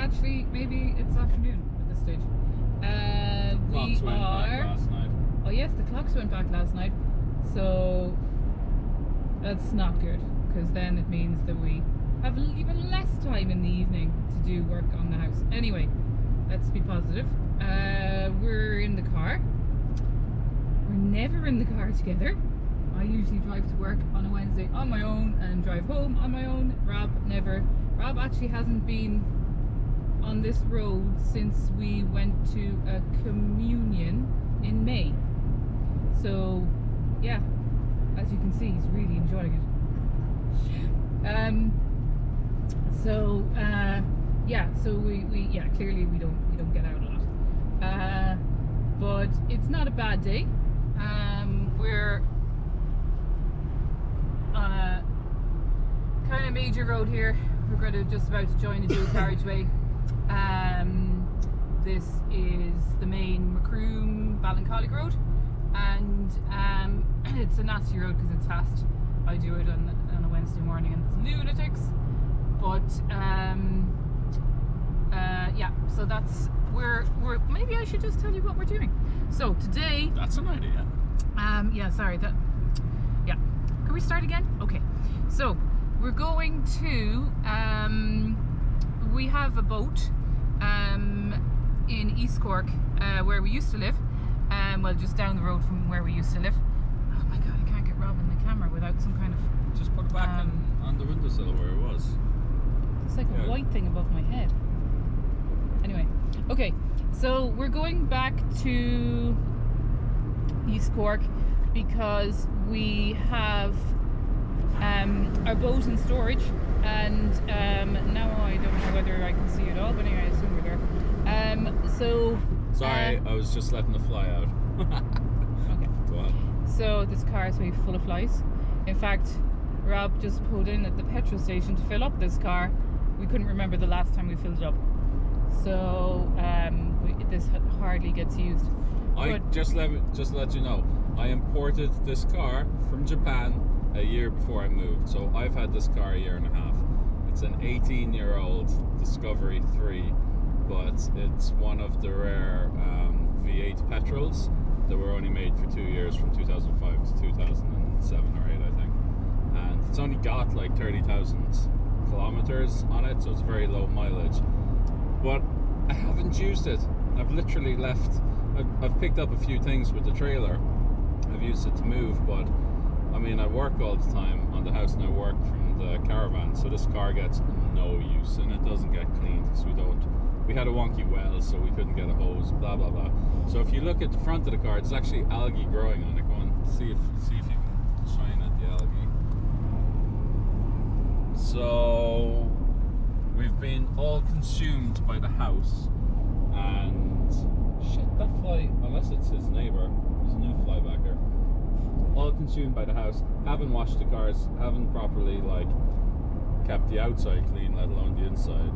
actually, maybe it's afternoon at this stage. Clocks went back last night. Oh yes, the clocks went back last night. So that's not good, because then it means that we have even less time in the evening to do work on the house. Anyway, let's be positive. We're in the car. We're never in the car together. I usually drive to work on a Wednesday on my own and drive home on my own. Rob never. Rob actually hasn't been on this road since we went to a communion in May. So yeah, as you can see, he's really enjoying it. So we clearly we don't get out a lot. But it's not a bad day. We're on a kind of major road here. We're going to just about to join a dual carriageway. This is the main Macroom Ballincollig road, and it's a nasty road because it's fast. I do it on a Wednesday morning and it's lunatics, but yeah, so that's we're maybe I should just tell you what we're doing. So today, that's an idea. Yeah, sorry, yeah, can we start again? Okay, so we're going to we have a boat in East Cork, where we used to live, well, just down the road from where we used to live. Oh my god, I can't get Rob in the camera without some kind of... Just put it back on the windowsill where it was. It's like a white thing above my head. Anyway, okay, so we're going back to East Cork because we have our boat in storage, and now I don't know whether I can see it all, but anyway, I assume we're there. Sorry, I was just letting the fly out. Okay. Go on. So this car is really full of flies. In fact, Rob just pulled in at the petrol station to fill up this car. We couldn't remember the last time we filled it up. So this hardly gets used. Just let you know, I imported this car from Japan a year before I moved. So I've had this car a year and a half. It's an 18-year-old Discovery 3, but it's one of the rare V8 petrols that were only made for 2 years, from 2005 to 2007 or 8, I think. And it's only got like 30,000 kilometers on it, so it's very low mileage. But I haven't used it. I've literally left. I've picked up a few things with the trailer. I've used it to move, but I mean, I work all the time on the house and I work from the caravan, so this car gets no use and it doesn't get cleaned because we had a wonky well, so we couldn't get a hose, blah blah blah. So if you look at the front of the car, there's actually algae growing on it. Go on, see if you can shine at the algae. So we've been all consumed by the house, and shit, that fly, unless it's his neighbour, there's a new fly back here. All consumed by the house. Haven't washed the cars, haven't properly kept the outside clean, let alone the inside.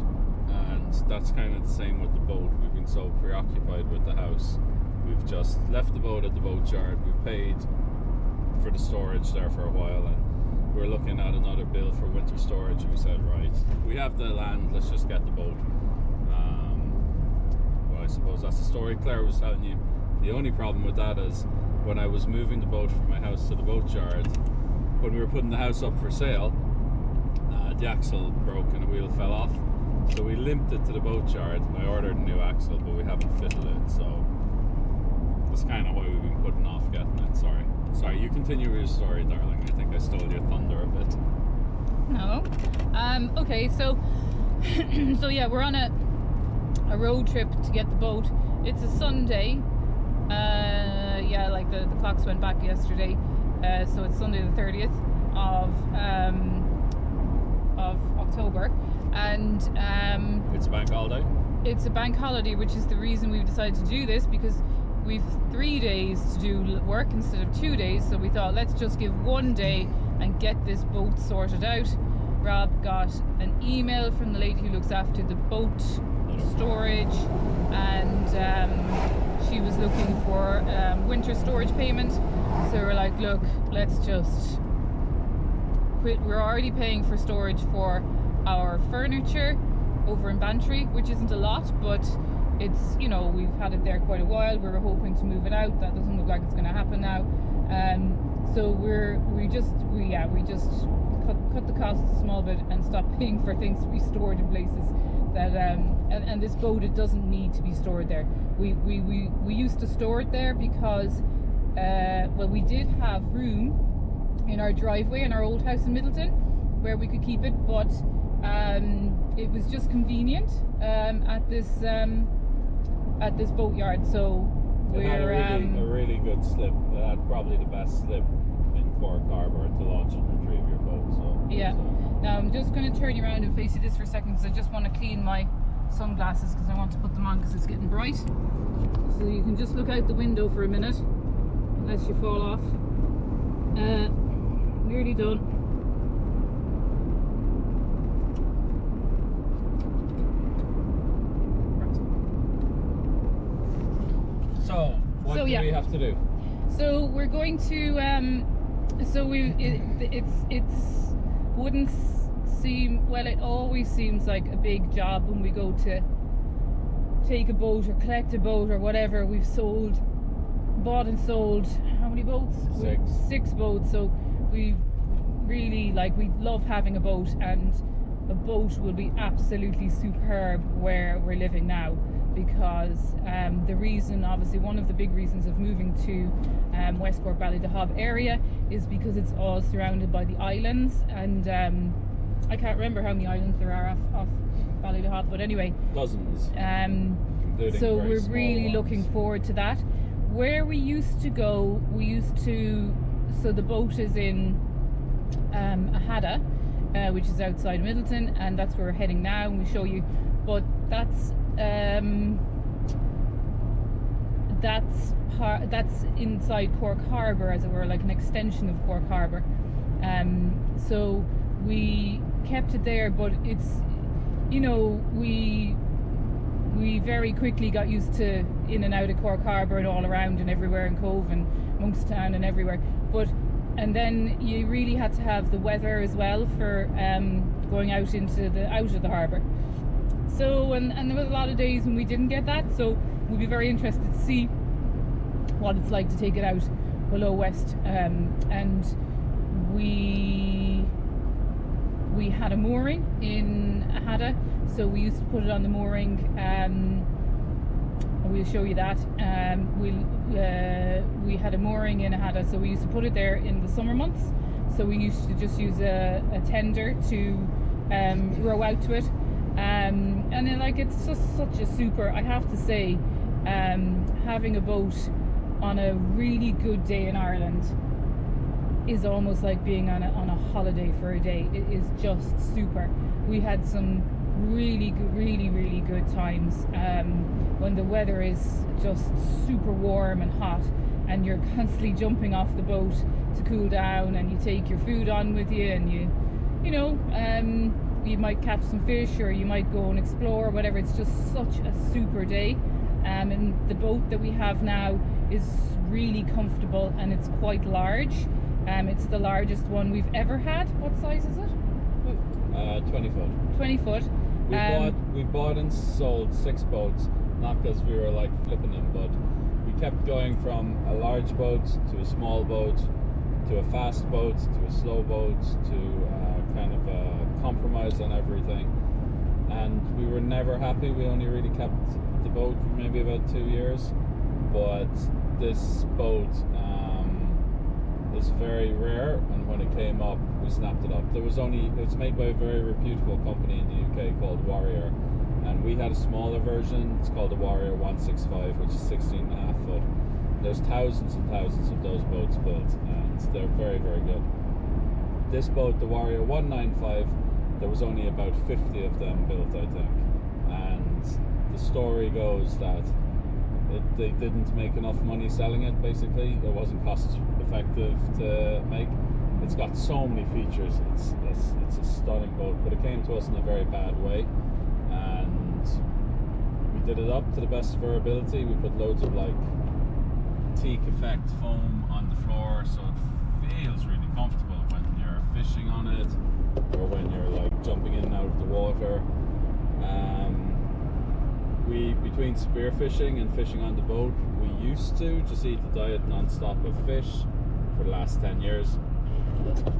And that's kind of the same with the boat. We've been so preoccupied with the house, we've just left the boat at the boat yard. We paid for the storage there for a while, and we're looking at another bill for winter storage. We said, right, we have the land, let's just get the boat. Well, I suppose that's the story Claire was telling you. The only problem with that is, when I was moving the boat from my house to the boat yard, when we were putting the house up for sale, the axle broke and the wheel fell off. So we limped it to the boat yard. I ordered a new axle, but we haven't fitted it, so that's kind of why we've been putting off getting it. Sorry, you continue with your story, darling. I think I stole your thunder a bit. No. Okay, so so yeah, we're on a road trip to get the boat. It's a Sunday. Yeah, like the clocks went back yesterday, so it's Sunday the 30th of October, and it's a bank holiday. It's a bank holiday, which is the reason we've decided to do this, because we've 3 days to do work instead of 2 days. So we thought, let's just give 1 day and get this boat sorted out. Rob got an email from the lady who looks after the boat storage, and she was looking for winter storage payment. So we're like, look, let's just quit. We're already paying for storage for our furniture, over in Bantry, which isn't a lot, but it's, you know, we've had it there quite a while. We were hoping to move it out. That doesn't look like it's going to happen now. So we just cut the costs a small bit and stopped paying for things to be stored in places that and this boat, it doesn't need to be stored there. We used to store it there because well, we did have room in our driveway in our old house in Middleton where we could keep it, but it was just convenient at this boatyard. So it had a really good slip. It had probably the best slip in Cork Harbour to launch and retrieve your boat. So yeah. Now I'm just going to turn you around and face you this for a second because I just want to clean my sunglasses because I want to put them on because it's getting bright. So you can just look out the window for a minute unless you fall off. Nearly done. So what do we have to do? So we're going to it's wouldn't seem, well, it always seems like a big job when we go to take a boat or collect a boat or whatever. We've bought and sold how many boats? 6 boats. So we really we love having a boat, and a boat will be absolutely superb where we're living now, because the reason, obviously one of the big reasons of moving to West Cork Ballydehob area is because it's all surrounded by the islands, and I can't remember how many islands there are off Ballydehob, but anyway, dozens. So we're really looking forward to that. Where we used to go, so the boat is in Ahada, which is outside Middleton, and that's where we're heading now, and we'll show you. But that's inside Cork Harbour, as it were, like an extension of Cork Harbour. So we kept it there, but it's, you know, we very quickly got used to in and out of Cork Harbour and all around and everywhere in Cove and Monkstown and everywhere. And then you really had to have the weather as well for going out of the harbour. So and there was a lot of days when we didn't get that, so we'll be very interested to see what it's like to take it out below West. And we had a mooring in Ahada, so we used to put it on the mooring, and we'll show you that. We had a mooring in Ahada, so we used to put it there in the summer months. So we used to just use a tender to row out to it, and then, it's just such a super, I have to say, having a boat on a really good day in Ireland is almost like being on a holiday for a day. It is just super. We had some really good times when the weather is just super warm and hot, and you're constantly jumping off the boat to cool down, and you take your food on with you, and you might catch some fish, or you might go and explore, whatever. It's just such a super day. And the boat that we have now is really comfortable, and it's quite large. It's the largest one we've ever had. What size is it? 20 foot. 20 foot. We bought and sold 6 boats, not because we were flipping them, but we kept going from a large boat to a small boat to a fast boat to a slow boat to kind of a compromise on everything, and we were never happy. We only really kept the boat for maybe about 2 years, but this boat is very rare, and when it came up we snapped it up. It's made by a very reputable company in the UK called Warrior, and we had a smaller version. It's called the Warrior 165, which is 16.5 foot. There's thousands and thousands of those boats built, and they're very good. This boat, the Warrior 195, there was only about 50 of them built, I think, and the story goes that they didn't make enough money selling it. Basically, it wasn't cost effective to make. It's got so many features. It's a stunning boat, but it came to us in a very bad way, and we did it up to the best of our ability. We put loads of teak effect foam on the floor, so it feels really comfortable when you're fishing on it, or when you're jumping in and out of the water. between spearfishing and fishing on the boat. We used to just eat the diet non-stop of fish for the last 10 years.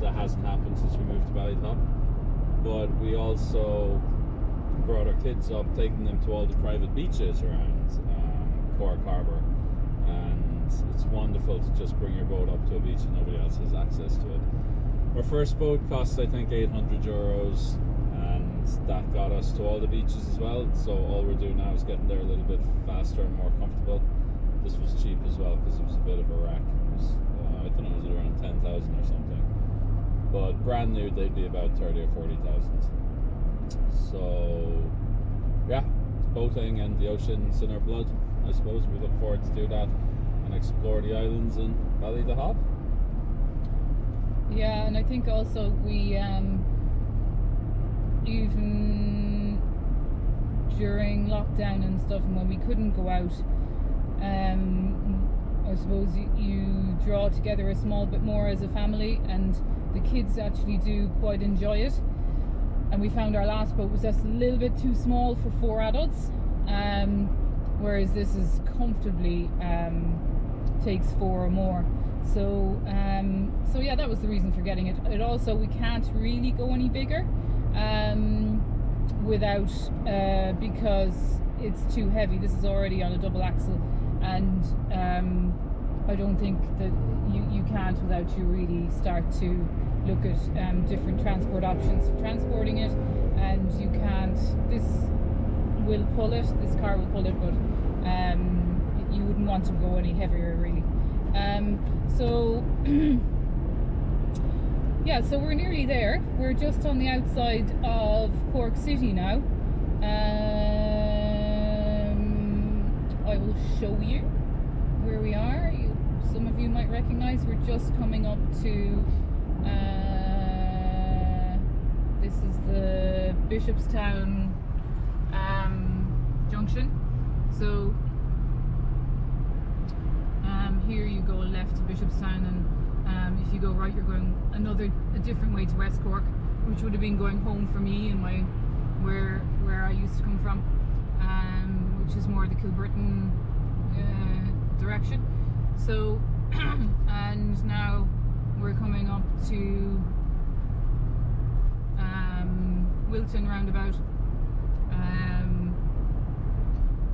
That hasn't happened since we moved to Ballytop. But we also brought our kids up, taking them to all the private beaches around Cork Harbour. And it's wonderful to just bring your boat up to a beach and nobody else has access to it. Our first boat cost, I think, €800, and that got us to all the beaches as well. So all we're doing now is getting there a little bit faster and more comfortable. This was cheap as well because it was a bit of a wreck. It was, I don't know, was it around 10,000 or something? But brand new, they'd be about 30 or 40,000. So yeah, boating and the ocean's in our blood, I suppose. We look forward to do that and explore the islands in Ballytop. Yeah, and I think also we even during lockdown and stuff, and when we couldn't go out, I suppose you draw together a small bit more as a family, and the kids actually do quite enjoy it. And we found our last boat was just a little bit too small for 4 adults, whereas this is comfortably takes 4 or more. So yeah, that was the reason for getting it. It also, we can't really go any bigger without because it's too heavy. This is already on a double axle, and I don't think that you can't without you really start to look at different transport options for transporting it. And you can't, this will pull it, this car will pull it, but you wouldn't want to go any heavier really. So yeah, so we're nearly there. We're just on the outside of Cork City now. I will show you where we are. Some of you might recognise we're just coming up to this is the Bishopstown junction. So here you go left to Bishopstown, and if you go right you're going a different way to West Cork, which would have been going home for me and my where I used to come from, which is more the Kilburton direction. So and now we're coming up to Wilton roundabout.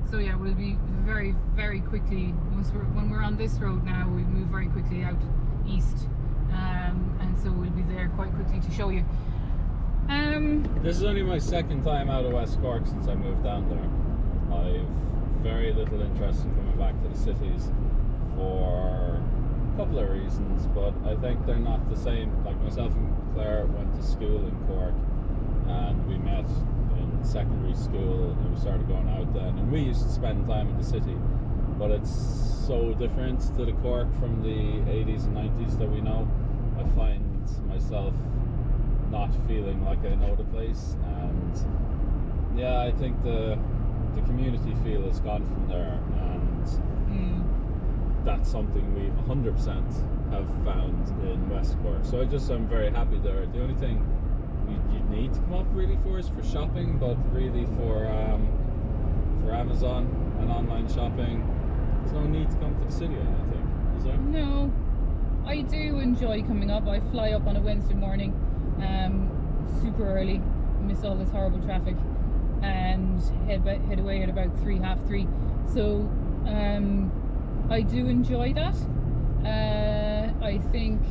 So yeah, we'll be very, very quickly, when we're on this road now, we move very quickly out east, and so we'll be there quite quickly to show you. This is only my second time out of West Cork since I moved down there. I've very little interest in coming back to the cities for a couple of reasons, but I think they're not the same. Like, myself and Claire went to school in Cork, and we met in secondary school, and we started going out then, and we used to spend time in the city, but it's so different to the Cork from the 80s and 90s that we know. I find myself not feeling like I know the place, and yeah, I think the community feel is gone from there, and that's something we 100% have found in West Cork. So I'm very happy there. The only thing you need to come up really for is for shopping, but really for Amazon and online shopping, there's no need to come to the city, I think. Is there? No, I do enjoy coming up. I fly up on a Wednesday morning, super early, miss all this horrible traffic, and head away at about 3, half 3. So I do enjoy that. I think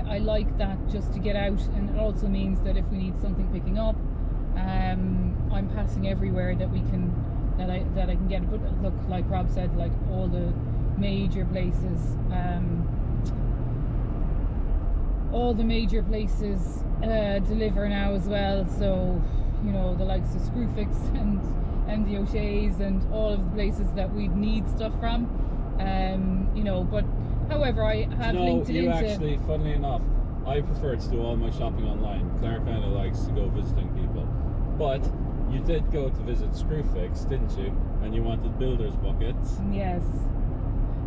I like that, just to get out, and it also means that if we need something picking up, I'm passing everywhere that we can, that I can get it. But look, like Rob said, like all the major places, deliver now as well. So, you know, the likes of Screwfix and the O'Shea's and all of the places that we'd need stuff from, you know. But however, I have linked it into... Actually, funnily enough, I prefer to do all my shopping online. Claire kind of likes to go visiting people. But you did go to visit Screwfix, didn't you? And you wanted builder's buckets. Yes.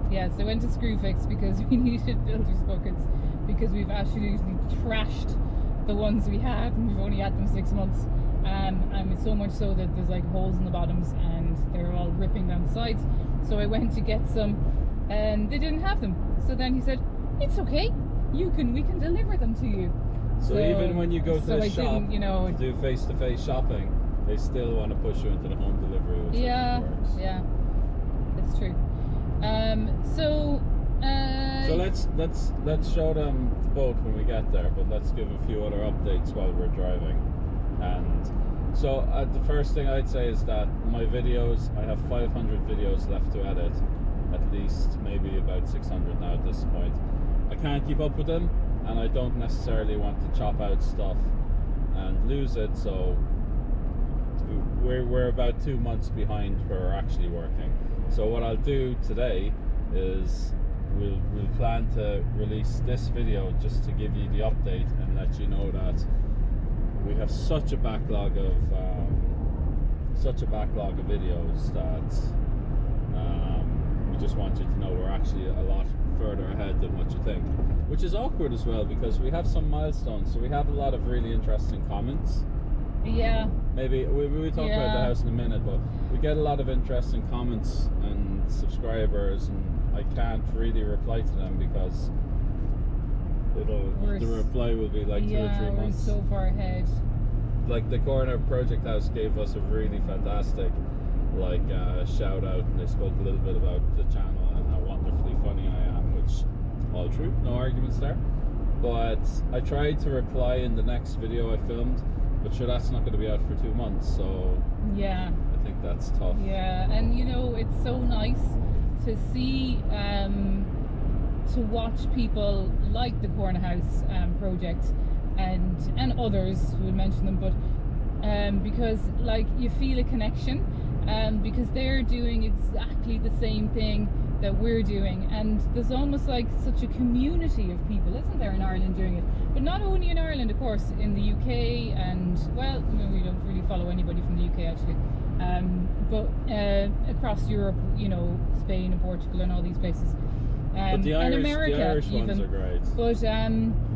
Yes, I went to Screwfix because we needed builder's buckets, because we've absolutely trashed the ones we had, and we've only had them 6 months. And it's so much so that there's like holes in the bottoms, and and they're all ripping down the sides. So I went to get some, and they didn't have them. So then he said, "It's okay. We can deliver them to you." So even when you go to the shop didn't, you know, to do face-to-face shopping, they still want to push you into the home delivery, which yeah, I think works. yeah, it's true. So let's show them the boat when we get there, but let's give a few other updates while we're driving. And so the first thing I'd say is that my videos, I have 500 videos left to edit, at least maybe about 600 now at this point. I can't keep up with them, and I don't necessarily want to chop out stuff and lose it, so we're about 2 months behind where we're actually working. So what I'll do today is we'll plan to release this video just to give you the update and let you know that we have such a backlog of videos that we just want you to know we're actually a lot further ahead than what you think, which is awkward as well because we have some milestones. So we have a lot of really interesting comments. Yeah. Maybe we talk about the house in a minute, but we get a lot of interesting comments and subscribers, and I can't really reply to them because the reply will be like 2 or 3 months. We're so far ahead. Like the Corner Project House gave us a really fantastic shout out, and they spoke a little bit about the channel and how wonderfully funny I am, which all true, no arguments there. But I tried to reply in the next video I filmed, but sure, that's not going to be out for 2 months, so yeah, I think that's tough. Yeah, and you know, it's so nice to see, to watch people like the Corner House project and others, we'll mention them, but because like you feel a connection, because they're doing exactly the same thing that we're doing, and there's almost like such a community of people, isn't there, in Ireland doing it? But not only in Ireland, of course, in the UK, and well, we don't really follow anybody from the UK actually, but across Europe, you know, Spain and Portugal and all these places, but the and America, the Irish even. ones are greght. But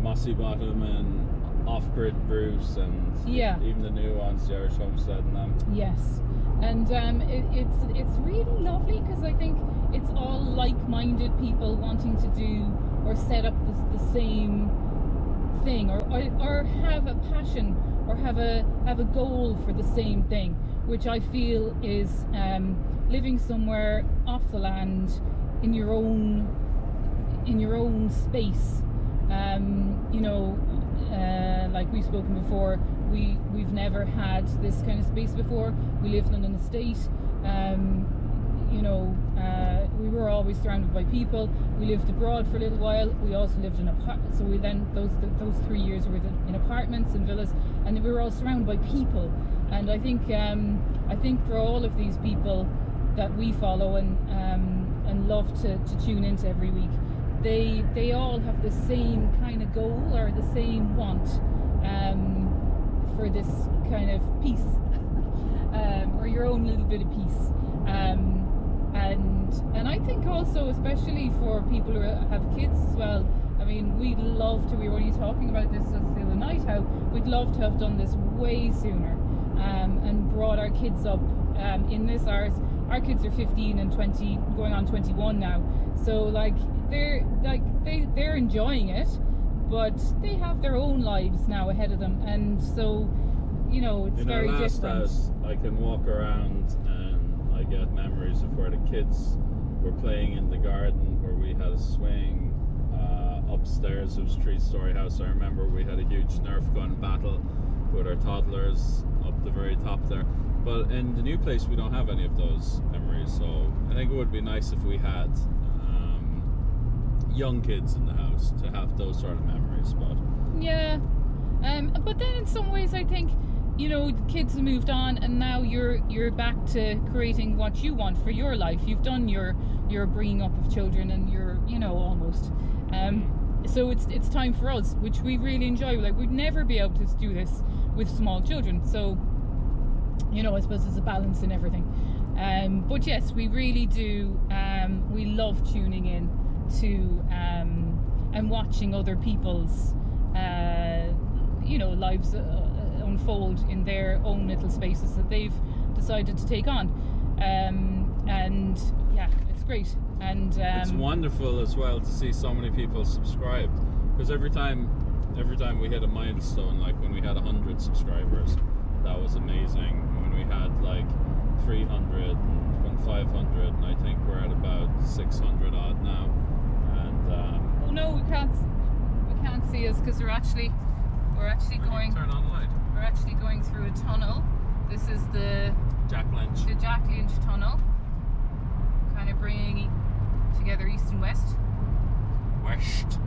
Mossy Bottom and Off-Grid Bruce, and even the new ones, the Irish Homestead and them. Yes, and it's really lovely because I think it's all like-minded people wanting to do or set up the same thing, or have a passion or have a goal for the same thing, which I feel is living somewhere off the land in your own space. You know, like we've spoken before, we've never had this kind of space before. We lived on an estate. You know, we were always surrounded by people. We lived abroad for a little while. We also lived in apartments. So we then those 3 years we were in apartments and villas, and we were all surrounded by people. And I think for all of these people that we follow and love to tune into every week, they all have the same kind of goal or the same want for this kind of peace, or your own little bit of peace. And I think also, especially for people who have kids as well, I mean, we'd love to, we were only talking about this the other night, how we'd love to have done this way sooner, and brought our kids up in this. Our kids are 15 and 20, going on 21 now, so like they're enjoying it, but they have their own lives now ahead of them, and so, you know, it's very different. In our last house, I can walk around and I get memories of where the kids were playing in the garden, where we had a swing. Upstairs, it was a 3-story house. I remember we had a huge Nerf gun battle with our toddlers up the very top there. But in the new place, we don't have any of those memories. So I think it would be nice if we had young kids in the house to have those sort of memories. But yeah, but then in some ways, I think, you know, the kids have moved on, and now you're back to creating what you want for your life. You've done your bringing up of children, and you're, you know, almost. So it's time for us, which we really enjoy. Like, we'd never be able to do this with small children. So, you know, I suppose there's a balance in everything. But yes, we really do. We love tuning in to and watching other people's, you know, lives unfold in their own little spaces that they've decided to take on. and yeah, it's great. And it's wonderful as well to see so many people subscribe, because every time we hit a milestone, like when we had 100 subscribers, that was amazing. When we had like 300 and 500, and I think we're at about 600 odd now. And oh no, we can't see us because we're actually going. Turn on light. We're actually going through a tunnel. This is the Jack Lynch. The Jack Lynch tunnel, kind of bringing together east and west. West.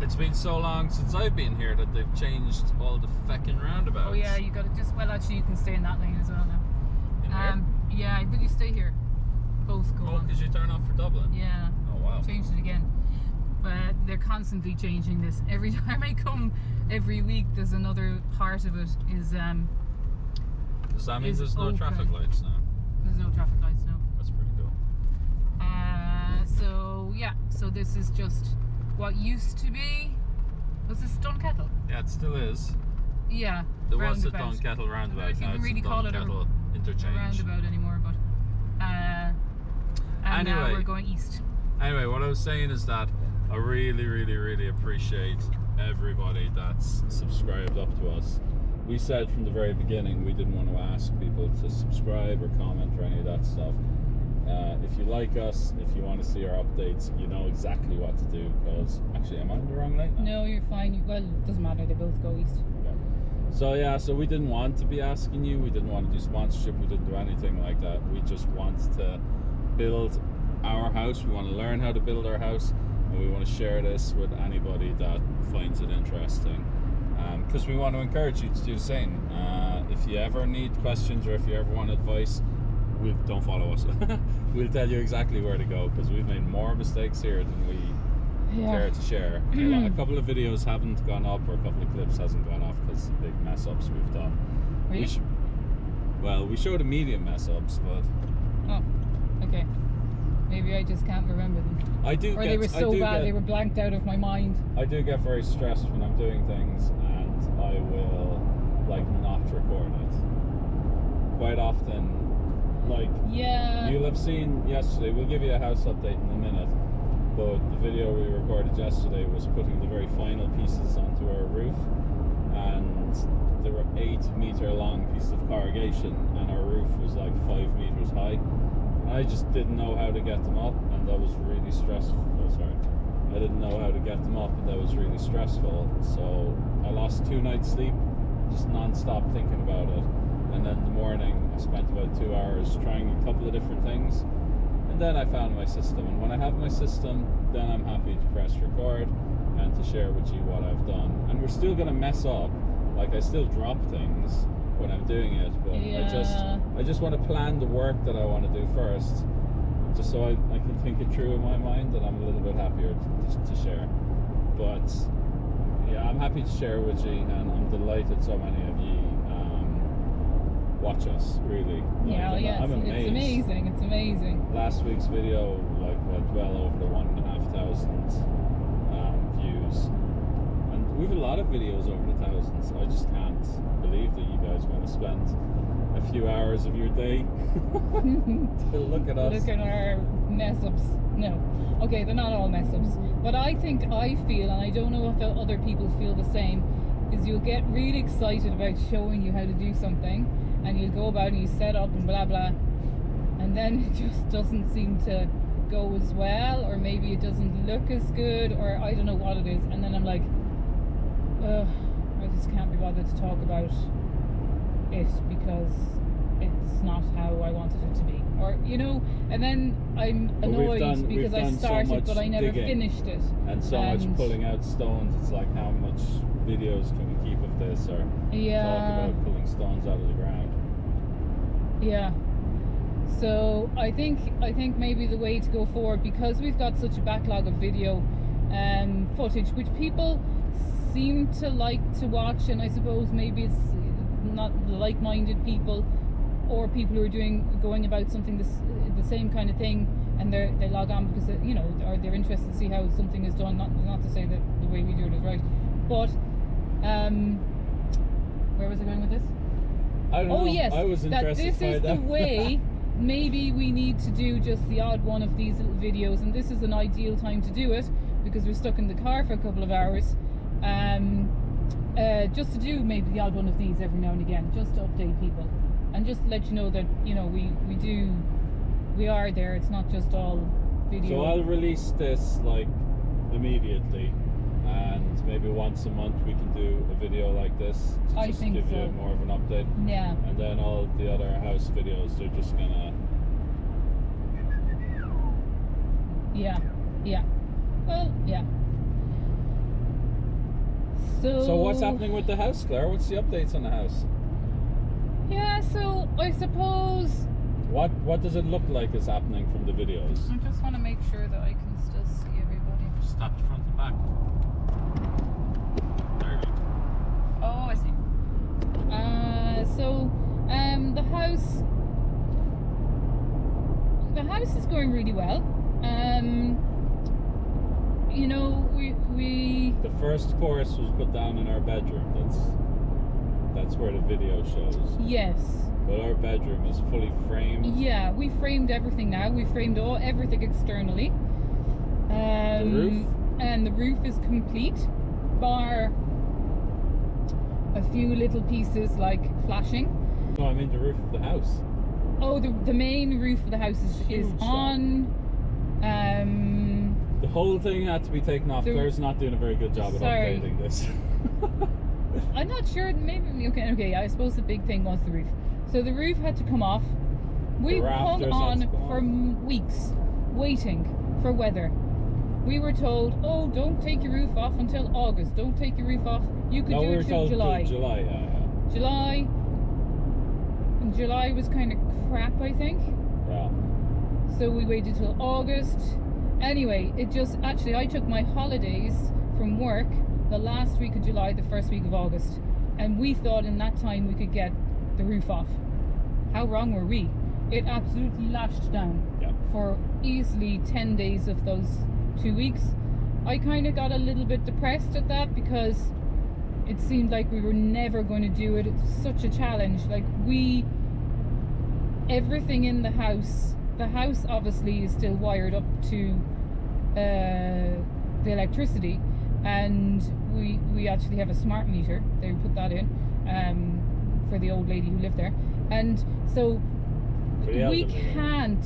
It's been so long since I've been here that they've changed all the feckin' roundabouts. Oh yeah, you got to just. Well, actually, you can stay in that lane as well now. In here? Yeah, but you stay here. Both go on. because you turn off for Dublin. Yeah. Oh wow. Changed it again. But they're constantly changing this. Every time I come, every week, there's another part of it is. Does that mean there's no open. traffic lights now? There's no traffic lights now. That's pretty cool. So yeah, so this is just what used to be. Was this Dunkettle? Yeah, it still is. Yeah. There was a roundabout. Dunkettle roundabout. I don't Now even really it's a call it Dunkettle interchange. a roundabout anymore, but and now Anyway. we're going east. Anyway, what I was saying is that I really appreciate everybody that's subscribed up to us. We said from the very beginning we didn't want to ask people to subscribe or comment or any of that stuff. If you like us, if you want to see our updates, you know exactly what to do. Because actually, am I on the wrong lane? No, you're fine. Well, it doesn't matter. They both go east. Okay. So yeah, so we didn't want to be asking you. We didn't want to do sponsorship. We didn't do anything like that. We just want to build our house. We want to learn how to build our house, and we want to share this with anybody that finds it interesting. Because we want to encourage you to do the same. If you ever need questions or if you ever want advice, don't follow us. We'll tell you exactly where to go, because we've made more mistakes here than we care to share. A couple of videos haven't gone up, or a couple of clips hasn't gone off because of big mess ups we've done. Really? We showed immediate mess ups, but Oh, okay. Maybe I just can't remember them. Or they were so bad they were blanked out of my mind. I do get very stressed when I'm doing things, and I will not record it. Quite often, you'll have seen yesterday. We'll give you a house update in a minute, but the video we recorded yesterday was putting the very final pieces onto our roof, and there were 8-meter long pieces of corrugation, and our roof was 5 meters high. I just didn't know how to get them up, and that was really stressful. I didn't know how to get them up, and that was really stressful. So I lost 2 nights sleep, just non-stop thinking about it. And then in the morning, I spent about 2 hours trying a couple of different things, and then I found my system. And when I have my system, then I'm happy to press record and to share with you what I've done. And we're still gonna mess up. I still drop things when I'm doing it, but I just want to plan the work that I want to do first, just so I can think it through in my mind, and I'm a little bit happier to share. But yeah, I'm happy to share with you, and I'm delighted so many of you watch us, really. I'm amazed. It's amazing. Last week's video went well over the 1,500 views. We have a lot of videos over the thousands. I just can't believe that you guys want to spend a few hours of your day to look at us. Look at our mess ups. No. Okay, they're not all mess ups. But I feel, and I don't know if other people feel the same, is you'll get really excited about showing you how to do something, and you'll go about and you set up and blah blah, and then it just doesn't seem to go as well, or maybe it doesn't look as good, or I don't know what it is, and then I'm like, I just can't be bothered to talk about it because it's not how I wanted it to be, or and then I'm annoyed because I started but I never finished it, and so much pulling out stones. It's like, how much videos can we keep of this, or talk about pulling stones out of the ground? Yeah. So I think maybe the way to go forward, because we've got such a backlog of video footage which people seem to like to watch, and I suppose maybe it's not like-minded people or people who are going about something the same kind of thing, and they log on because or they're interested to see how something is done. Not to say that the way we do it is right, but where was I going with this? I don't Oh know. yes, I was that interested this by is the that. way. Maybe we need to do just the odd one of these little videos, and this is an ideal time to do it because we're stuck in the car for a couple of hours. Just to do maybe the odd one of these every now and again, just to update people and just to let you know that we are there. It's not just all video. So I'll release this like immediately, and maybe once a month we can do a video like this to I just think give you so. more of an update. Yeah. And then all the other house videos, they're just gonna. Yeah. Well, yeah. So what's happening with the house, Claire? What's the updates on the house? Yeah, so I suppose What does it look like is happening from the videos? I just want to make sure that I can still see everybody. Just tap the front and back. There you go. Oh, I see. The house is going really well. We The first course was put down in our bedroom. That's where the video shows. yes. But our bedroom is fully framed. Yeah, we framed everything now. We framed everything externally. The roof? And the roof is complete, bar a few little pieces like flashing. No, I mean the roof of the house. Oh, the main roof of the house is Huge on. The whole thing had to be taken off. The- Claire's not doing a very good job at Sorry. updating this. I'm not sure. Maybe okay. I suppose the big thing was the roof. So the roof had to come off. We The hung rafters on had to come for off. weeks, waiting for weather. We were told, "Oh, don't take your roof off until August. Don't take your roof off. You could No, do we were it till told July." July, yeah. July. And July was kind of crap, I think. Yeah. So we waited till August. Anyway, I took my holidays from work the last week of July, the first week of August, and we thought in that time we could get the roof off. How wrong were we? It absolutely lashed down Yeah. for easily 10 days of those 2 weeks. I kind of got a little bit depressed at that because it seemed like we were never going to do it. It's such a challenge. Like everything in the house obviously is still wired up to the electricity, and we actually have a smart meter. They put that in for the old lady who lived there, and so For the we elderly. can't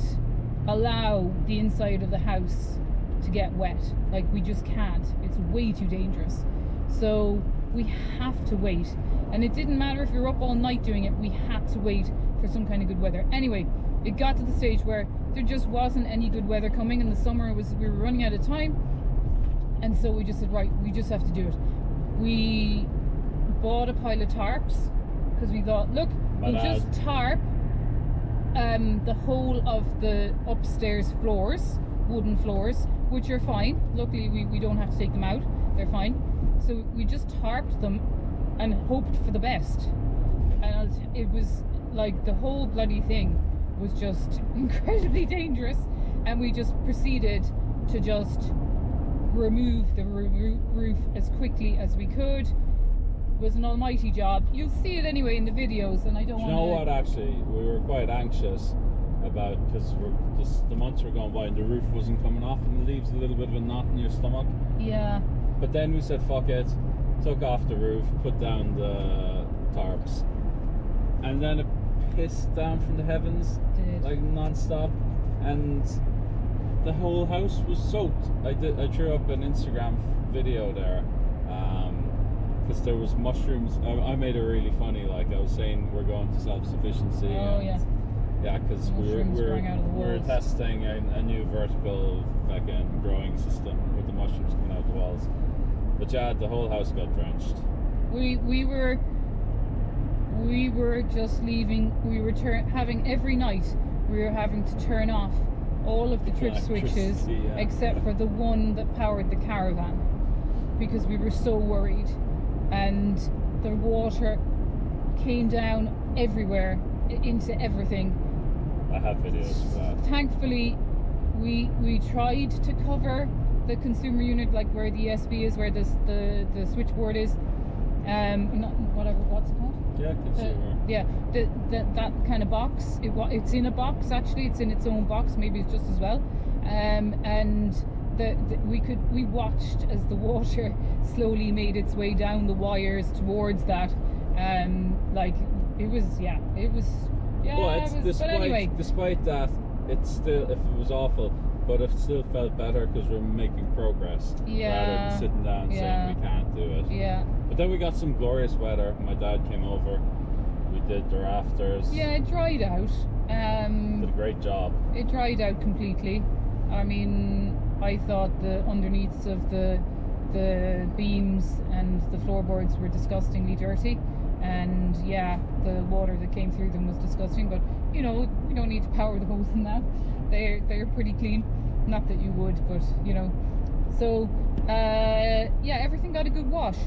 allow the inside of the house to get wet. Like we just can't. It's way too dangerous. So we have to wait, and it didn't matter if you're up all night doing it. We had to wait for some kind of good weather. Anyway, it got to the stage where there just wasn't any good weather coming in the summer. We were running out of time, and so we just said, right, we just have to do it. We bought a pile of tarps because we thought, look, we'll just tarp the whole of the upstairs floors, wooden floors, which are fine. Luckily we don't have to take them out, they're fine. So we just tarped them and hoped for the best, and it was like the whole bloody thing was just incredibly dangerous, and we just proceeded to just remove the roof as quickly as we could. It was an almighty job. You'll see it anyway in the videos, and I don't Do want you know what? Actually, we were quite anxious about because the months were going by and the roof wasn't coming off, and it leaves a little bit of a knot in your stomach. Yeah. But then we said, fuck it, took off the roof, put down the tarps, and then it pissed down from the heavens Did. like non-stop, and the whole house was soaked. I threw up an Instagram video there because there was mushrooms. I made it really funny, like I was saying we're going to self-sufficiency. Oh, and, yeah. Yeah, because Mushrooms growing out of the we're walls. testing a new vertical fucking growing system with the mushrooms coming out the walls. But yeah, the whole house got drenched. We were just leaving. We were having every night. We were having to turn off all of the trip switches Electricity, yeah. except for the one that powered the caravan, because we were so worried, and the water came down everywhere into everything. I have videos for that. Thankfully, we tried to cover the consumer unit, like where the ESB is, where the switchboard is. not whatever, what's it called? Yeah, consumer. That kind of box. It's in a box actually. It's in its own box. Maybe it's just as well. And we watched as the water slowly made its way down the wires towards that. Like it was. But anyway, despite that, it's still, if it was awful, but it still felt better because we're making progress rather than sitting down saying we can't do it. Yeah. But then we got some glorious weather. My dad came over. We did the rafters. Yeah, it dried out. Did a great job. It dried out completely. I mean, I thought the underneaths of the beams and the floorboards were disgustingly dirty, and yeah, the water that came through them was disgusting. But you know, we don't need to power the hose now. They're pretty clean. Not that you would, but you know. So yeah, everything got a good wash,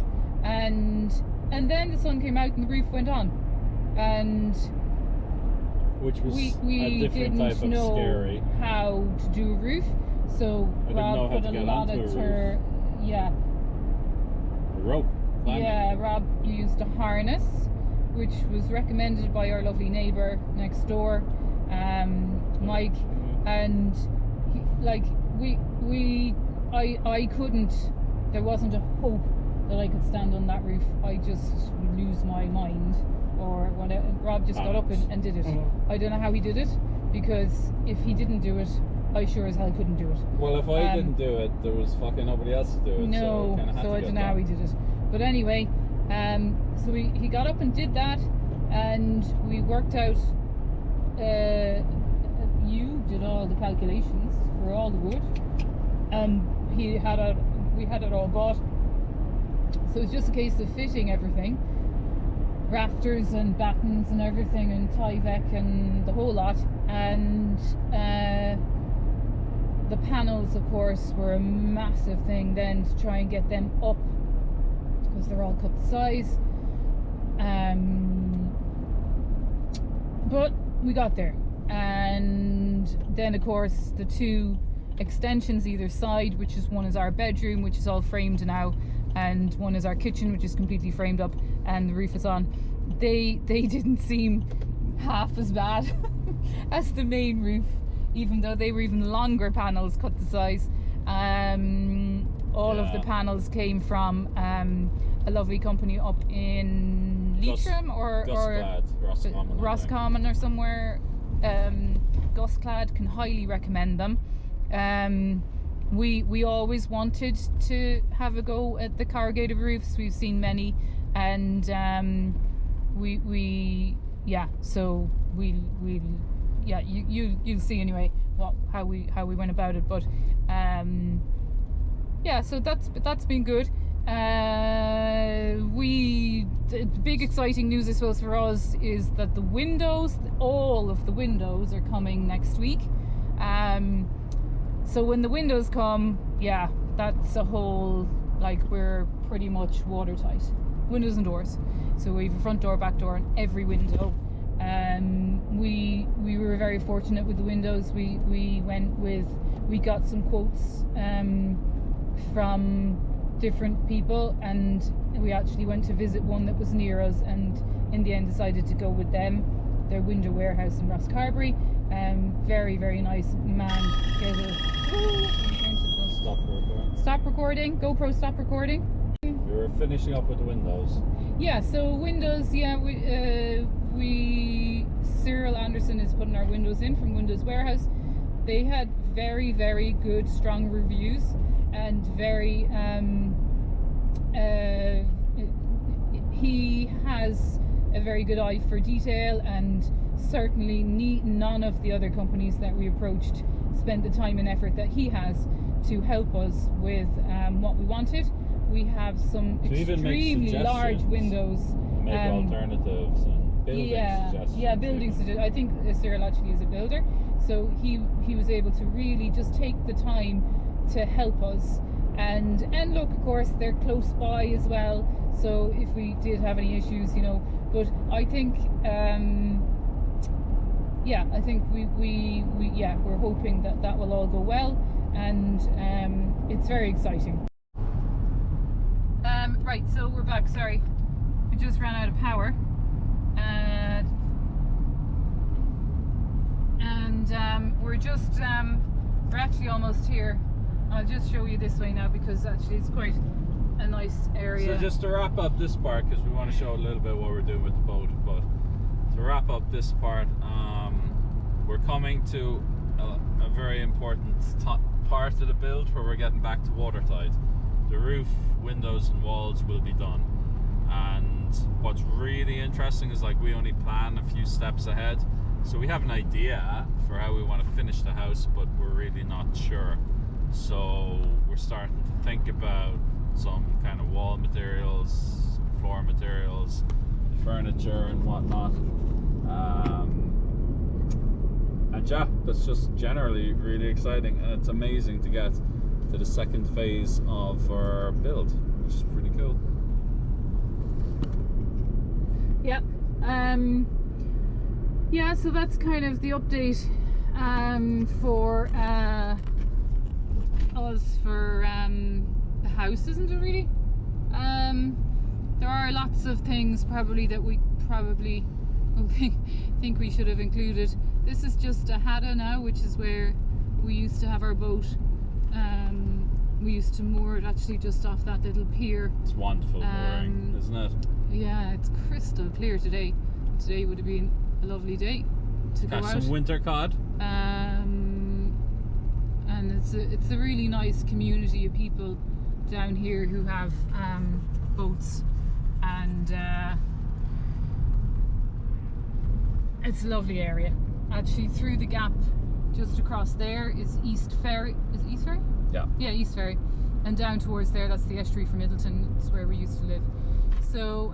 and then the sun came out and the roof went on, and which was we a different didn't type of know scary. how to do a roof, so I didn't know Rob how put to a get lot onto of a rope. Climbing. Yeah, Rob used a harness, which was recommended by our lovely neighbour next door, Mike, and I couldn't. There wasn't a hope that I could stand on that roof. I just would lose my mind or whatever. Rob just got up and did it. I don't know how he did it, because if he didn't do it, I sure as hell couldn't do it. Well, if I didn't do it, there was fucking nobody else to do it. No, so I don't know how he did it. But anyway, so he got up and did that, and we worked out. You did all the calculations for all the wood, and we had it all bought. So it's just a case of fitting everything, rafters and battens and everything, and Tyvek and the whole lot, and the panels, of course, were a massive thing then to try and get them up, because they're all cut to size. But we got there, and then of course the two extensions either side, which is one is our bedroom, which is all framed now, and one is our kitchen, which is completely framed up and the roof is on. They didn't seem half as bad as the main roof, even though they were even longer panels cut to size. All of the panels came from a lovely company up in Leitrim or Roscommon or somewhere. Gusclad, can highly recommend them. We always wanted to have a go at the corrugated roofs. We've seen many, and you'll see anyway how we went about it. But yeah, so that's been good. The big exciting news, I suppose, for us is that the windows, all of the windows, are coming next week. So when the windows come, yeah, that's a whole, like, we're pretty much watertight, windows and doors. So we have a front door, back door, and every window. We were very fortunate with the windows. We got some quotes from different people, and we actually went to visit one that was near us, and in the end decided to go with them. Their window warehouse in Rosscarbery. Very, very nice man. Stop recording. GoPro, stop recording. We were finishing up with the windows. Yeah, so windows, yeah, Cyril Anderson is putting our windows in from Windows Warehouse. They had very, very good, strong reviews, and very he has a very good eye for detail, and certainly none of the other companies that we approached spent the time and effort that he has to help us with what we wanted. We have some extremely large windows. Make alternatives and building suggestions. Yeah, building suggestions. I think Cyril actually is a builder, so he was able to really just take the time to help us. And look, of course, they're close by as well, so if we did have any issues, you know. But I think I think we're hoping that will all go well, and it's very exciting. Right, so we're back. Sorry, we just ran out of power, and we're actually almost here. I'll just show you this way now because actually it's quite a nice area. So just to wrap up this part, because we want to show a little bit what we're doing with the boat, but to wrap up this part, we're coming to a very important part of the build where we're getting back to watertight. The roof, windows and walls will be done, and what's really interesting is like we only plan a few steps ahead, so we have an idea for how we want to finish the house, but we're really not sure. So we're starting to think about some kind of wall materials, floor materials, furniture and whatnot. And yeah, that's just generally really exciting, and it's amazing to get to the second phase of our build, which is pretty cool. Yeah. Yeah, so that's kind of the update for us for the house, isn't it really? There are lots of things probably that we probably think we should have included. This is just a Hada now, which is where we used to have our boat. We used to moor it actually just off that little pier. It's wonderful mooring, isn't it? Yeah, it's crystal clear today. Today would have been a lovely day to go out. Catch some winter cod. And it's a really nice community of people down here who have boats, and it's a lovely area. Actually, through the gap just across there is East Ferry. Is it East Ferry? Yeah. Yeah, East Ferry. And down towards there, that's the estuary from Middleton. It's where we used to live. So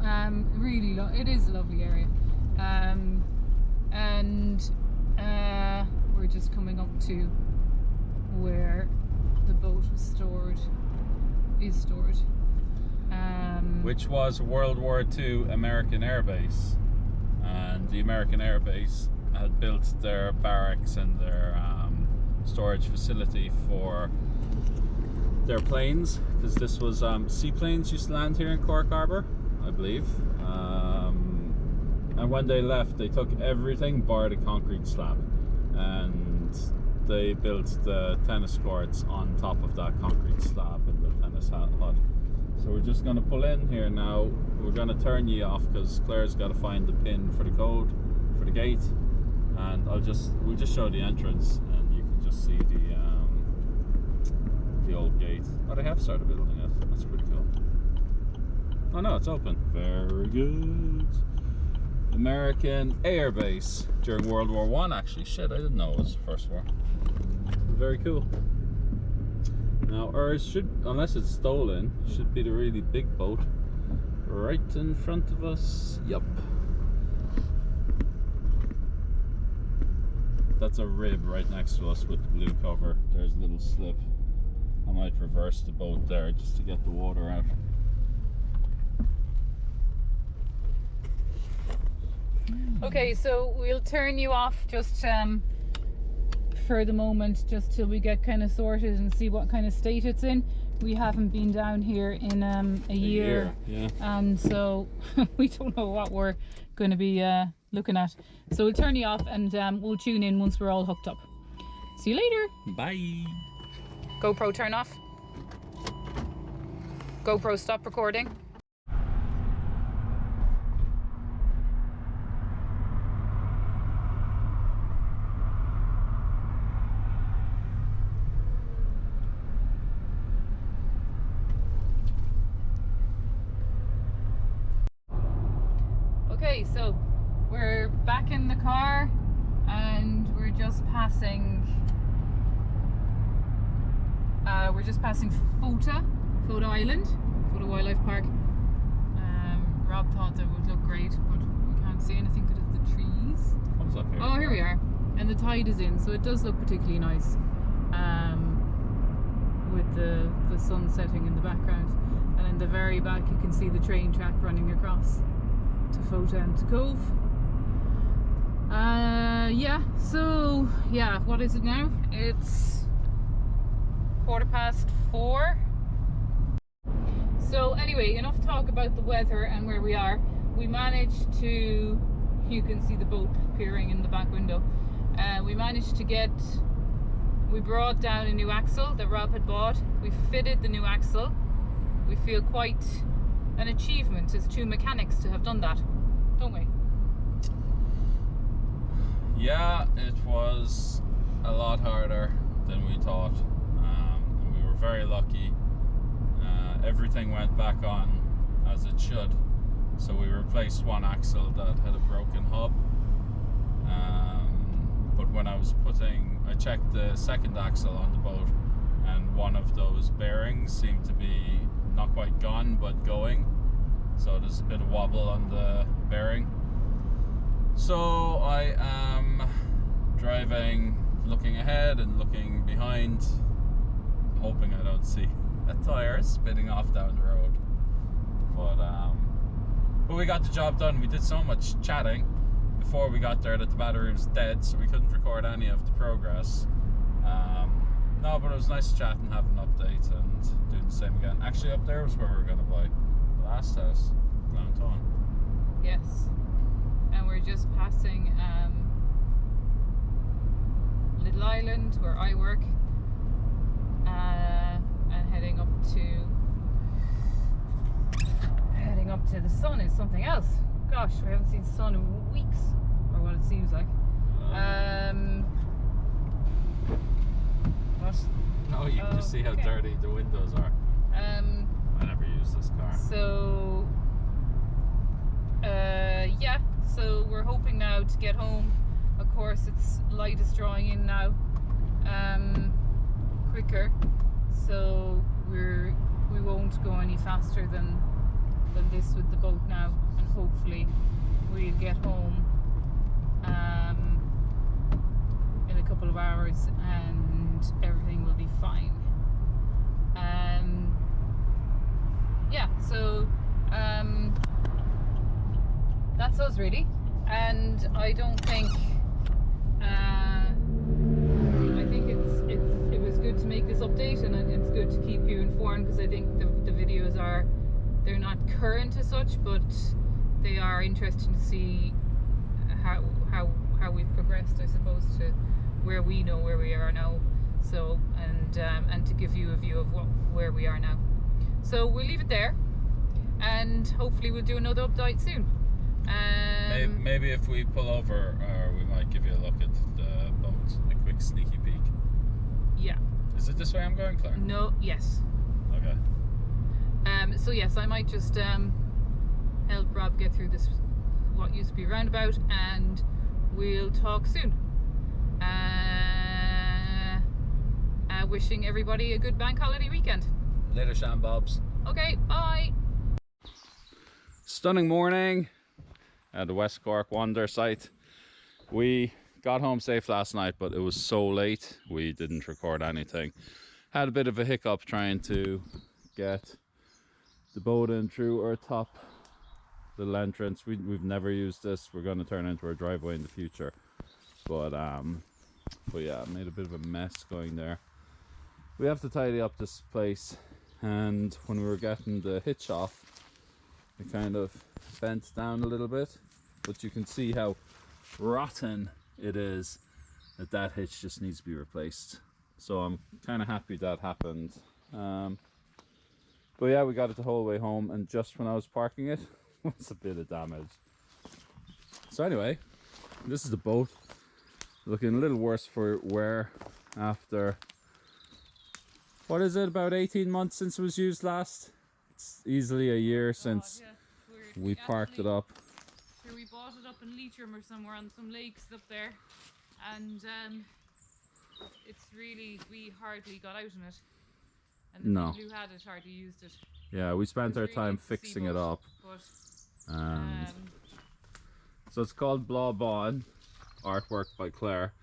really, it is a lovely area. We're just coming up to where the boat was stored. Which was World War II American Air Base, and the American Air Base had built their barracks and their storage facility for their planes, because this was seaplanes used to land here in Cork Harbour, I believe. And when they left, they took everything bar the concrete slab, and they built the tennis courts on top of that concrete slab and the tennis hut. So we're just going to pull in here now. We're going to turn you off because Claire's got to find the pin for the code for the gate, and we'll just show the entrance, and you can just see the old gate. Oh, they have started building it. That's pretty cool. Oh no, it's open. Very good. American Air Base during World War I, actually. Shit, I didn't know it was the First War. Very cool. Now ours should, unless it's stolen, should be the really big boat right in front of us. Yup. That's a rib right next to us with the blue cover. There's a little slip. I might reverse the boat there just to get the water out. Okay, so we'll turn you off just for the moment, just till we get kind of sorted and see what kind of state it's in. We haven't been down here in a year, yeah. And so we don't know what we're going to be looking at. So we'll turn you off, and we'll tune in once we're all hooked up. See you later. Bye. GoPro turn off. GoPro stop recording. Okay, so we're back in the car, and we're just passing Photo Island, Photo Wildlife Park. Rob thought that would look great, but we can't see anything because of the trees. Comes up here. Oh, here we are, and the tide is in, so it does look particularly nice, with the sun setting in the background. And in the very back you can see the train track running across to Photo Cove. So what is it now? It's 4:15. So anyway, enough talk about the weather and where we are. We managed to, you can see the boat peering in the back window. We managed to we brought down a new axle that Rob had bought. We fitted the new axle. We feel quite an achievement as two mechanics to have done that, don't we? Yeah, it was a lot harder than we thought. We were very lucky. Everything went back on as it should. So we replaced one axle that had a broken hub. But when I checked the second axle on the boat, and one of those bearings seemed to be not quite gone, but going. So there's a bit of wobble on the bearing. So I am driving, looking ahead and looking behind, hoping I don't see a tire spinning off down the road. But we got the job done. We did so much chatting before we got there that the battery was dead, so we couldn't record any of the progress. No, but it was nice to chat and have an update and do the same again. Actually, up there was where we were going to buy the last house, downtown. Yes. And we're just passing Little Island, where I work, and heading up to the sun is something else. Gosh, we haven't seen sun in weeks, or what it seems like. What? No, you can just see how dirty the windows are. I never use this car. So yeah, so we're hoping now to get home. Of course, it's light is drawing in now, quicker, so we won't go any faster than this with the boat now, and hopefully we'll get home in a couple of hours and everything will be fine. Yeah, so that's us really, and I don't think I think it was good to make this update, and it's good to keep you informed, because I think the videos they're not current as such, but they are interesting to see how we've progressed, I suppose, to where we know where we are now. So and to give you a view of where we are now. So we'll leave it there, and hopefully we'll do another update soon. Maybe if we pull over, we might give you a look at the boat, a quick sneaky peek. Yeah. Is it this way I'm going, Claire? No. Yes. Okay. So yes, I might just help Rob get through this, what used to be a roundabout, and we'll talk soon. Wishing everybody a good bank holiday weekend. Later, Shan Bobs. Okay, bye. Stunning morning at the West Cork Wander site. We got home safe last night, but it was so late we didn't record anything. Had a bit of a hiccup trying to get the boat in through our top little entrance. We've never used this. We're going to turn it into our driveway in the future, but yeah, made a bit of a mess going there. We have to tidy up this place, and when we were getting the hitch off, it kind of bent down a little bit, but you can see how rotten it is that hitch just needs to be replaced. So I'm kind of happy that happened. But yeah, we got it the whole way home, and just when I was parking it was a bit of damage. So anyway, this is the boat, looking a little worse for wear after, what is it, about 18 months since it was used last? It's easily a year since we parked it up. Sure, we bought it up in Leitrim or somewhere on some lakes up there, and it's really, we hardly got out in it, and the people who had it hardly used it. Yeah, we spent our time fixing it up. And so it's called Blah Bon, artwork by Claire,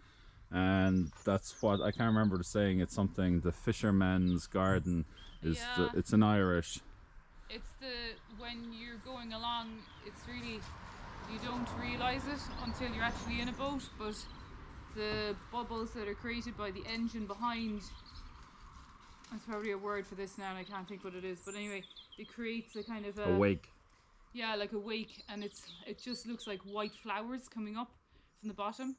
and that's what I can't remember the saying. It's something, the fisherman's garden is it's an Irish. It's when you're going along, it's really, you don't realise it until you're actually in a boat, but the bubbles that are created by the engine behind, that's probably a word for this now and I can't think what it is, but anyway, it creates a kind of A wake. Yeah, like a wake, and it just looks like white flowers coming up from the bottom.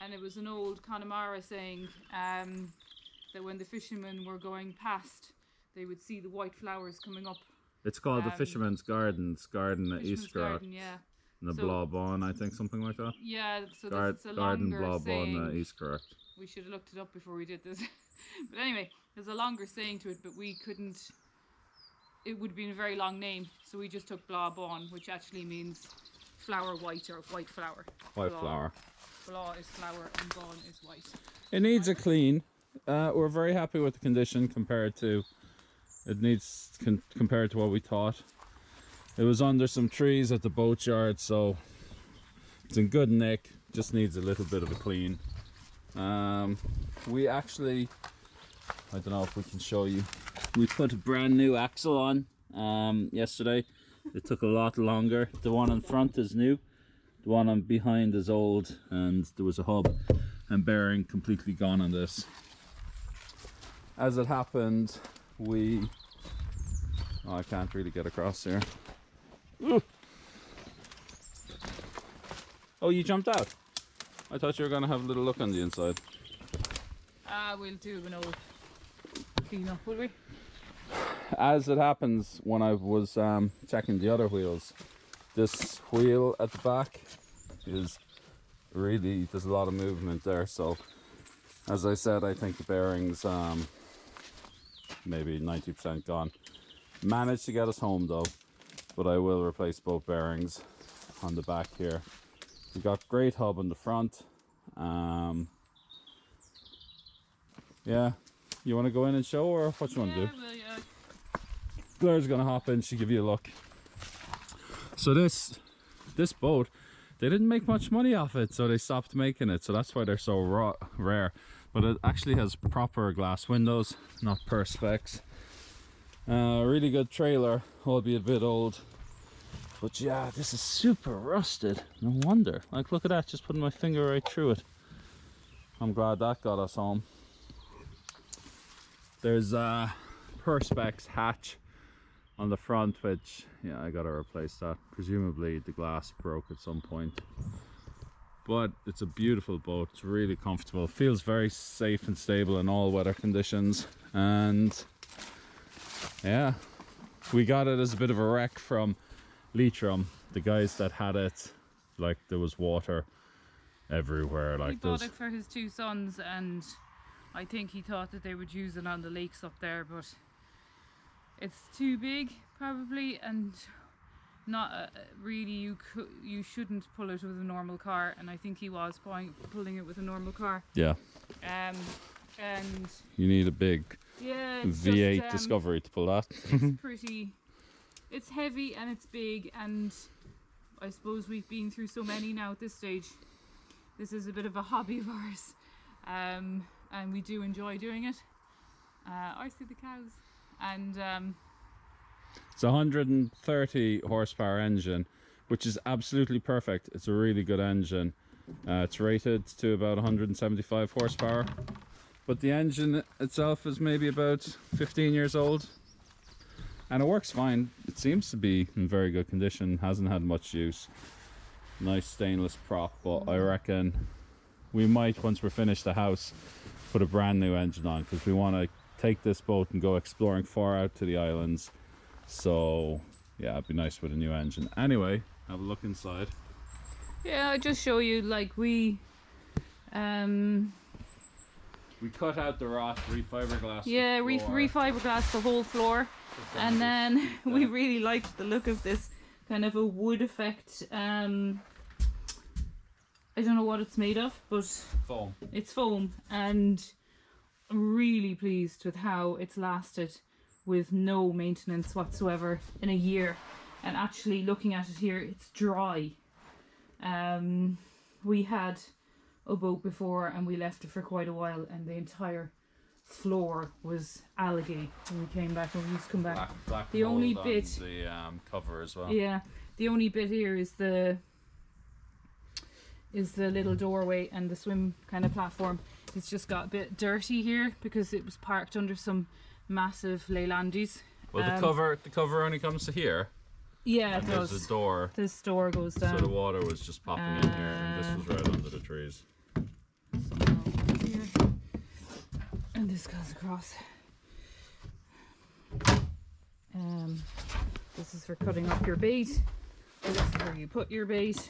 And it was an old Connemara saying that when the fishermen were going past, they would see the white flowers coming up. It's called the Fisherman's Garden at East Cork. Yeah. In the Blawbon, I think, something like that. Yeah, so it's a Garden longer Blawbon saying. East Cork. We should have looked it up before we did this. But anyway, there's a longer saying to it, but we couldn't. It would have been a very long name, so we just took Blawbon, which actually means flower white or white flower. White flower. Blaw is flower and Bon is white. It needs a clean. We're very happy with the condition compared to what we thought. It was under some trees at the boatyard, so it's in good nick. Just needs a little bit of a clean. We actually, I don't know if we can show you. We put a brand new axle on yesterday. It took a lot longer. The one in front is new. The one on behind is old, and there was a hub and bearing completely gone on this. As it happened, I can't really get across here. Ooh. Oh, you jumped out. I thought you were going to have a little look on the inside. We'll do an old clean up, will we? As it happens, when I was checking the other wheels, this wheel at the back is really, there's a lot of movement there. So as I said, I think the bearings maybe 90% gone. Managed to get us home though, but I will replace both bearings on the back here. We got great hub on the front. Yeah, you want to go in and show, or what you want to do? Well, yeah. Claire's gonna hop in, she'll give you a look. So this boat, they didn't make much money off it, so they stopped making it, so that's why they're so rare. But it actually has proper glass windows, not perspex. Really good trailer, albeit a bit old. But yeah, this is super rusted. No wonder. Like, look at that, just putting my finger right through it. I'm glad that got us home. There's a perspex hatch on the front, which, yeah, I gotta replace that. Presumably the glass broke at some point. But it's a beautiful boat, it's really comfortable. Feels very safe and stable in all weather conditions. And yeah, we got it as a bit of a wreck from Leitrim. The guys that had it, like, there was water everywhere. Like, he bought it for his two sons, and I think he thought that they would use it on the lakes up there, but it's too big probably, and not really. You shouldn't pull it with a normal car, and I think he was pulling it with a normal car. Yeah. And you need a big V8 just, Discovery to pull that. It's pretty. It's heavy and it's big, and I suppose we've been through so many now at this stage. This is a bit of a hobby of ours, and we do enjoy doing it. I see the cows. And it's a 130 horsepower engine, which is absolutely perfect. It's a really good engine. It's rated to about 175 horsepower, but the engine itself is maybe about 15 years old, and it works fine. It seems to be in very good condition, hasn't had much use. Nice stainless prop, but I reckon we might, once we're finished the house, put a brand new engine on, because we want to take this boat and go exploring far out to the islands. So yeah, it'd be nice with a new engine. Anyway, have a look inside. Yeah, I'll just show you, like, we cut out the rot, refiberglass. Yeah, refiberglass the whole floor, and then we really liked the look of this kind of a wood effect. I don't know what it's made of, but foam. It's foam, and I'm really pleased with how it's lasted with no maintenance whatsoever in a year. And actually, looking at it here, it's dry. We had a boat before and we left it for quite a while, and the entire floor was algae when we came back, when we used to come back. Black the only mold bit on the cover as well. Yeah, the only bit here is the little doorway and the swim kind of platform. It's just got a bit dirty here because it was parked under some massive Leylandis. Well, the cover only comes to here. Yeah, it And does. there's a door. This door goes down. So the water was just popping in here, and this was right under the trees. Here. And this goes across. This is for cutting up your bait. This is where you put your bait.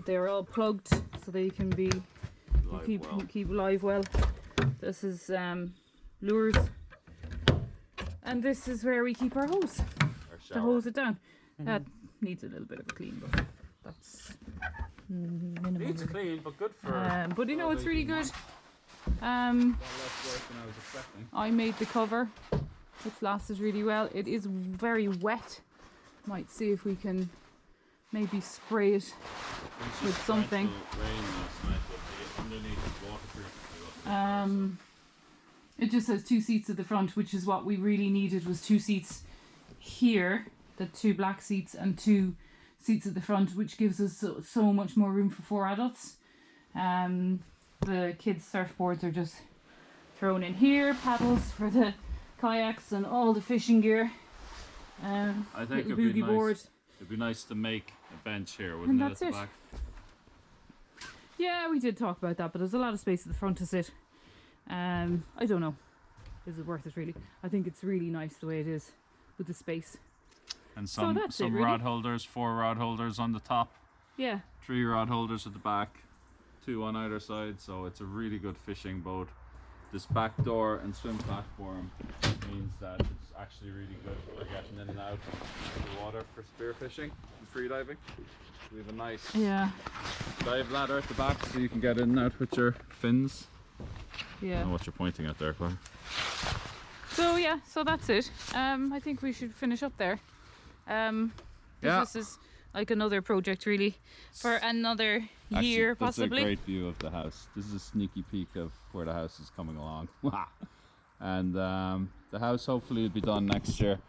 They're all plugged so they can be keep live well. This is lures, and this is where we keep our hose to hose it down. That needs a little bit of a clean, but that's minimal. Needs clean, but good for. But you know, it's really good. Less work than I was expecting. I made the cover. It's lasted really well. It is very wet. Might see if we can maybe spray it with something. It just has 2 seats at the front, which is what we really needed, was 2 seats here, the 2 black seats, and 2 seats at the front, which gives us so much more room for 4 adults. The kids' surfboards are just thrown in here, paddles for the kayaks and all the fishing gear. I think little boogie board. It'd be nice to make a bench here, wouldn't And it? At the back? Yeah, we did talk about that, but there's a lot of space at the front to sit. I don't know. Is it worth it really? I think it's really nice the way it is with the space. And some really. rod holders, 4 rod holders on the top. Yeah. 3 rod holders at the back, 2 on either side, so it's a really good fishing boat. This back door and swim platform means that it's actually really good for getting in and out of the water for spearfishing and free diving. We have a nice dive ladder at the back so you can get in and out with your fins. Yeah. I don't know what you're pointing at there, Claire. So yeah, so that's it. I think we should finish up there. This is like another project really for another year possibly. That's a great view of the house. This is a sneaky peek of where the house is coming along. And the house hopefully will be done next year.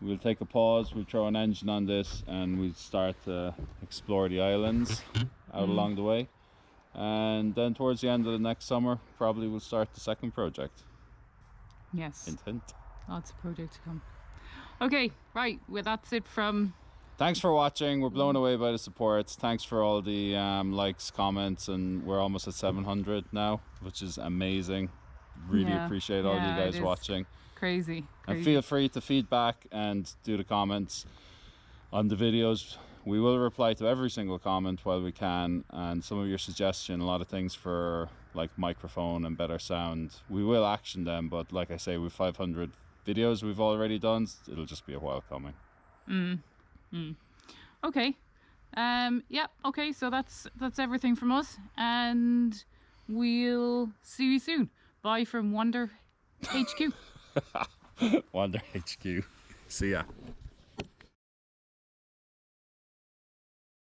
We'll take a pause, we'll throw an engine on this, and we'll start to explore the islands out along the way. And then towards the end of the next summer, probably we'll start the second project. Yes. Hint, hint. Lots of project to come. Okay, right. Well, that's it from... Thanks for watching. We're blown away by the support. Thanks for all the likes, comments, and we're almost at 700 now, which is amazing. Really appreciate all you guys watching. Crazy. And feel free to feedback and do the comments on the videos. We will reply to every single comment while we can, and some of your suggestions, a lot of things for like microphone and better sound, we will action them, but like I say, with 500 videos we've already done, it'll just be a while coming. Okay. Yeah, okay, so that's everything from us, and we'll see you soon. Bye from Wonder HQ. Wonder HQ. See ya.